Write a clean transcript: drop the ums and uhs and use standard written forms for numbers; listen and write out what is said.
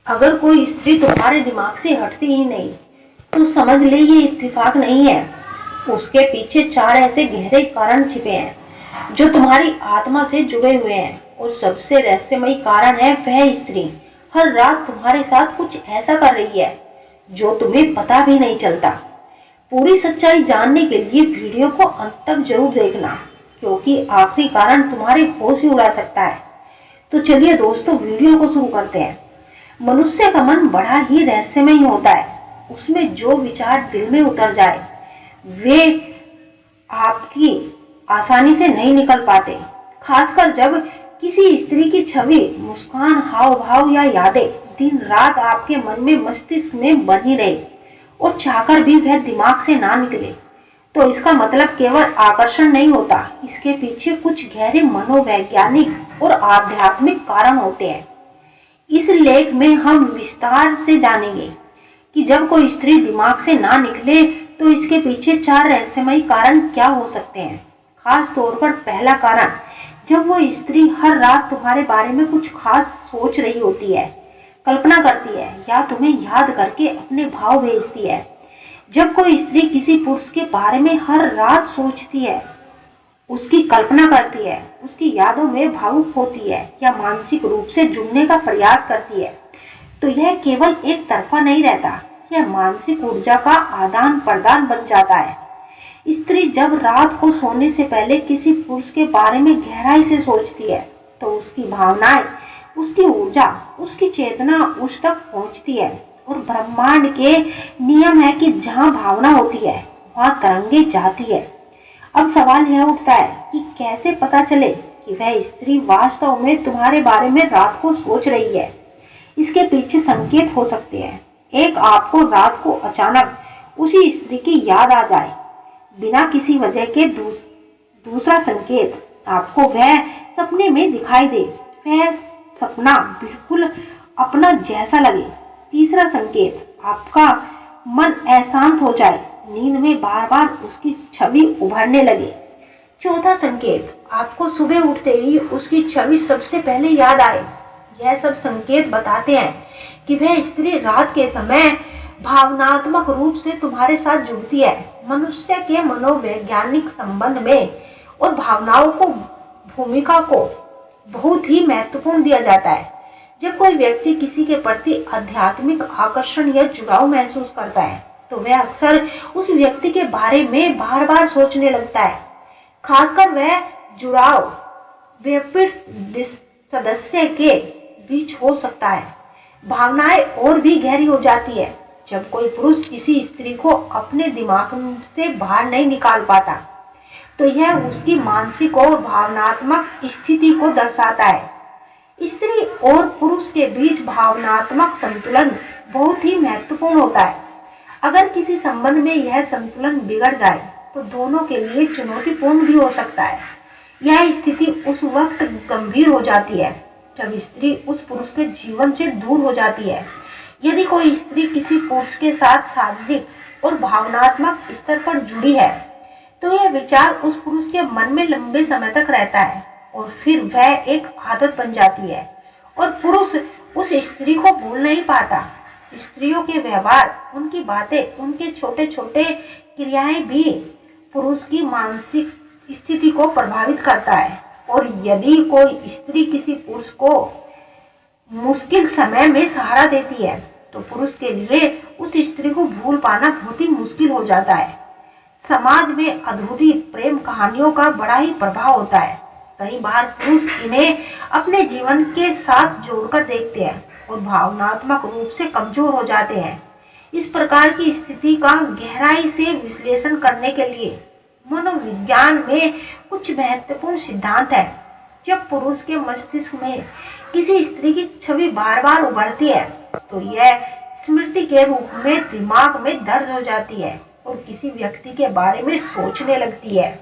अगर कोई स्त्री तुम्हारे दिमाग से हटती ही नहीं तो समझ ले ये इत्तेफाक नहीं है। उसके पीछे चार ऐसे गहरे कारण छिपे हैं जो तुम्हारी आत्मा से जुड़े हुए हैं, और सबसे रहस्यमयी कारण है वह स्त्री हर रात तुम्हारे साथ कुछ ऐसा कर रही है जो तुम्हें पता भी नहीं चलता। पूरी सच्चाई जानने के लिए वीडियो को अंत तक जरूर देखना, क्योंकि आखिरी कारण तुम्हारे होश ही उड़ा सकता है। तो चलिए दोस्तों, वीडियो को शुरू करते हैं। मनुष्य का मन बड़ा ही रहस्यमय होता है। उसमें जो विचार दिल में उतर जाए वे आपकी आसानी से नहीं निकल पाते, खासकर जब किसी स्त्री की छवि, मुस्कान, हाव भाव या यादें दिन रात आपके मन में, मस्तिष्क में बनी रहे और चाहकर भी वह दिमाग से ना निकले, तो इसका मतलब केवल आकर्षण नहीं होता। इसके पीछे कुछ गहरे मनोवैज्ञानिक और आध्यात्मिक कारण होते हैं। इस लेख में हम विस्तार से जानेंगे कि जब कोई स्त्री दिमाग से ना निकले तो इसके पीछे चार रहस्यमयी कारण क्या हो सकते हैं। खास तौर पर पहला कारण, जब वो स्त्री हर रात तुम्हारे बारे में कुछ खास सोच रही होती है, कल्पना करती है या तुम्हें याद करके अपने भाव भेजती है। जब कोई स्त्री किसी पुरुष के बारे में हर रात सोचती है, उसकी कल्पना करती है, उसकी यादों में भावुक होती है या मानसिक रूप से जुड़ने का प्रयास करती है, तो यह केवल एक तरफा नहीं रहता, यह मानसिक ऊर्जा का आदान प्रदान बन जाता है। स्त्री जब रात को सोने से पहले किसी पुरुष के बारे में गहराई से सोचती है तो उसकी भावनाएं, उसकी ऊर्जा, उसकी चेतना उस तक पहुंचती है। और ब्रह्मांड के नियम है कि जहां भावना होती है वहां तरंगे जाती है। अब सवाल यह उठता है कि कैसे पता चले कि वह स्त्री वास्तव में तुम्हारे बारे में रात को सोच रही है। इसके पीछे संकेत हो सकते हैं। एक, आपको रात को अचानक उसी स्त्री की याद आ जाए बिना किसी वजह के। दूसरा संकेत, आपको वह सपने में दिखाई दे, वह सपना बिल्कुल अपना जैसा लगे। तीसरा संकेत, आपका मन अशांत हो जाए, नींद में बार बार उसकी छवि उभरने लगे। चौथा संकेत, आपको सुबह उठते ही उसकी छवि सबसे पहले याद आए। यह सब संकेत बताते हैं कि वह स्त्री रात के समय भावनात्मक रूप से तुम्हारे साथ जुड़ती है। मनुष्य के मनोवैज्ञानिक संबंध में और भावनाओं को भूमिका को बहुत ही महत्वपूर्ण दिया जाता है। जब कोई व्यक्ति किसी के प्रति आध्यात्मिक आकर्षण या जुड़ाव महसूस करता है तो वह अक्सर उस व्यक्ति के बारे में बार बार सोचने लगता है। खासकर वह जुड़ाव विपरीत सदस्य के बीच हो सकता है। भावनाएं और भी गहरी हो जाती है जब कोई पुरुष किसी स्त्री को अपने दिमाग से बाहर नहीं निकाल पाता, तो यह उसकी मानसिक और भावनात्मक स्थिति को दर्शाता है। स्त्री और पुरुष के बीच भावनात्मक संतुलन बहुत ही महत्वपूर्ण होता है। अगर किसी संबंध में यह संतुलन बिगड़ जाए तो दोनों के लिए चुनौतीपूर्ण भी हो सकता है। यह स्थिति उस वक्त गंभीर हो जाती है जब स्त्री उस पुरुष के जीवन से दूर हो जाती है। यदि कोई स्त्री किसी पुरुष के साथ शारीरिक और भावनात्मक स्तर पर जुड़ी है तो यह विचार उस पुरुष के मन में लंबे समय तक रहता है और फिर वह एक आदत बन जाती है और पुरुष उस स्त्री को भूल नहीं पाता। स्त्रियों के व्यवहार, उनकी बातें, उनके छोटे छोटे क्रियाएं भी पुरुष की मानसिक स्थिति को प्रभावित करता है। और यदि कोई स्त्री किसी पुरुष को मुश्किल समय में सहारा देती है तो पुरुष के लिए उस स्त्री को भूल पाना बहुत ही मुश्किल हो जाता है। समाज में अधूरी प्रेम कहानियों का बड़ा ही प्रभाव होता है। कई बार पुरुष इन्हें अपने जीवन के साथ जोड़कर देखते हैं और भावनात्मक रूप से कमजोर हो जाते हैं। इस प्रकार की स्थिति का गहराई से विश्लेषण करने के लिए मनोविज्ञान में कुछ महत्वपूर्ण सिद्धांत है। जब पुरुष के मस्तिष्क में किसी स्त्री की छवि बार बार उभरती है तो यह स्मृति के रूप में दिमाग में दर्ज हो जाती है और किसी व्यक्ति के बारे में सोचने लगती है।